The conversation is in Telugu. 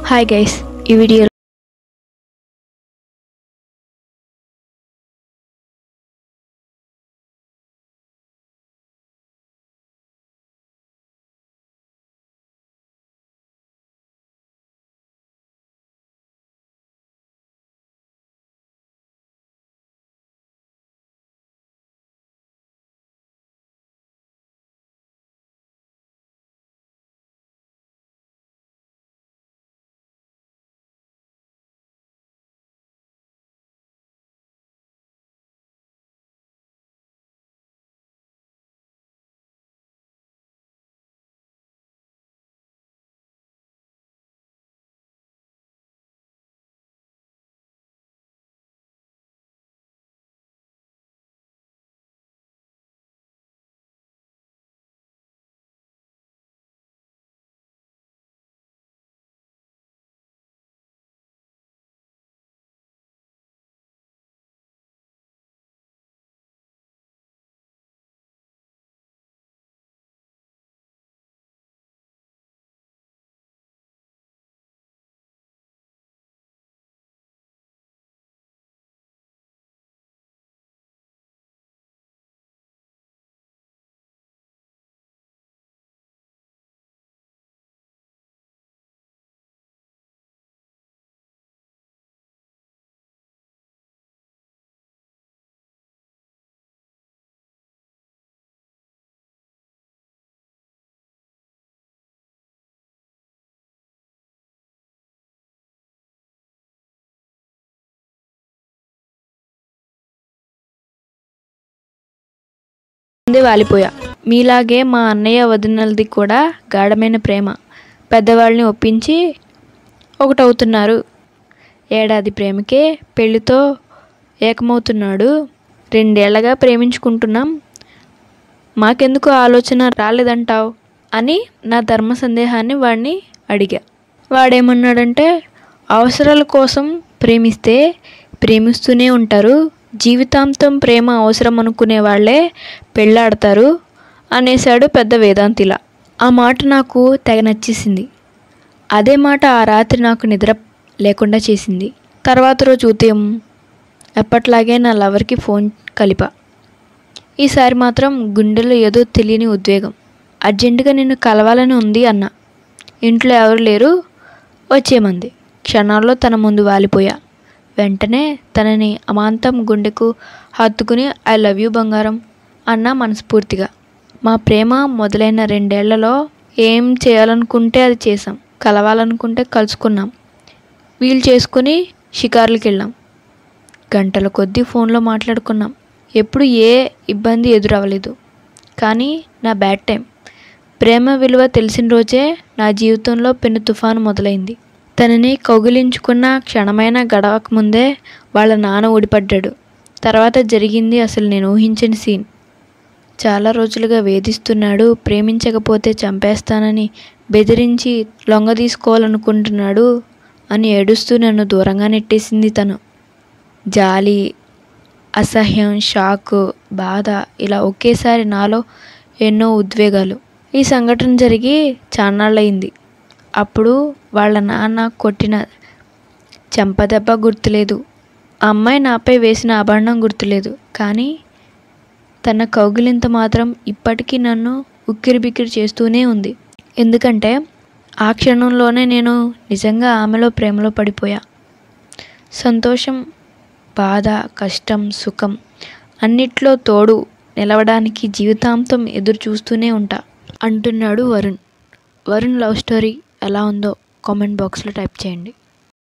హాయ్ గైస్, ఈ వీడియో ముందే వాలిపోయా. మీలాగే మా అన్నయ్య వదినలది కూడా గాఢమైన ప్రేమ. పెద్దవాళ్ళని ఒప్పించి ఒకటవుతున్నారు. ఏడాది ప్రేమకే పెళ్లితో ఏకమవుతున్నాడు. 2 ఏళ్లగా ప్రేమించుకుంటున్నాం, మాకెందుకు ఆలోచన రాలేదంటావు అని నా ధర్మ సందేహాన్ని వాడిని అడిగా. వాడేమన్నాడంటే, అవసరాల కోసం ప్రేమిస్తే ప్రేమిస్తూనే ఉంటారు, జీవితాంతం ప్రేమ అవసరం అనుకునే వాళ్ళే పెళ్ళాడతారు అనేశాడు పెద్ద వేదాంతిలా. ఆ మాట నాకు తెగ నచ్చేసింది. అదే మాట ఆ రాత్రి నాకు నిద్ర లేకుండా చేసింది. తర్వాత రోజు ఉదయం ఎప్పట్లాగే నా లవర్కి ఫోన్ కలిపా. ఈసారి మాత్రం గుండెలో ఏదో తెలియని ఉద్వేగం. అర్జెంటుగా నిన్ను కలవాలని ఉంది అన్న. ఇంట్లో ఎవరు లేరు, వచ్చేమంది. క్షణాల్లో తన ముందు వాలిపోయా. వెంటనే తనని అమాంతం గుండెకు హత్తుకుని ఐ లవ్ యూ బంగారం అన్నా మనస్ఫూర్తిగా. మా ప్రేమ మొదలైన 2 ఏళ్లలో ఏం చేయాలనుకుంటే అది చేసాం, కలవాలనుకుంటే కలుసుకున్నాం, వీలు చేసుకుని షికార్లకు వెళ్ళాం, గంటల కొద్దీ ఫోన్లో మాట్లాడుకున్నాం. ఎప్పుడు ఏ ఇబ్బంది ఎదురవ్వలేదు. కానీ నా బ్యాడ్ టైం, ప్రేమ విలువ తెలిసిన రోజే నా జీవితంలో పెను తుఫాను మొదలైంది. తనని కౌగిలించుకున్న క్షణమైన గడవక ముందే వాళ్ళ నాన్న ఊడిపడ్డాడు. తర్వాత జరిగింది అసలు నేను ఊహించని సీన్. చాలా రోజులుగా వేధిస్తున్నాడు, ప్రేమించకపోతే చంపేస్తానని బెదిరించి లొంగ తీసుకోవాలనుకుంటున్నాడు అని ఏడుస్తూ నన్ను దూరంగా నెట్టేసింది తను. జాలి, అసహ్యం, షాకు, బాధ ఇలా ఒకేసారి నాలో ఎన్నో ఉద్వేగాలు. ఈ సంఘటన జరిగి చాన్నాళ్ళయింది. అప్పుడు వాళ్ళ నాన్న కొట్టిన చెంపదెబ్బ గుర్తులేదు, ఆ అమ్మాయి నాపై వేసిన అభాండం గుర్తులేదు. కానీ తన కౌగిలింత మాత్రం ఇప్పటికీ నన్ను ఉక్కిరిబిక్కిరి చేస్తూనే ఉంది. ఎందుకంటే ఆ క్షణంలోనే నేను నిజంగా ఆమెలో ప్రేమలో పడిపోయా. సంతోషం, బాధ, కష్టం, సుఖం అన్నిట్లో తోడు నిలవడానికి జీవితాంతం ఎదురు చూస్తూనే ఉంటా అంటున్నాడు వరుణ్. వరుణ్ లవ్ స్టోరీ ఎలా ఉందో కామెంట్ బాక్స్లో టైప్ చేయండి.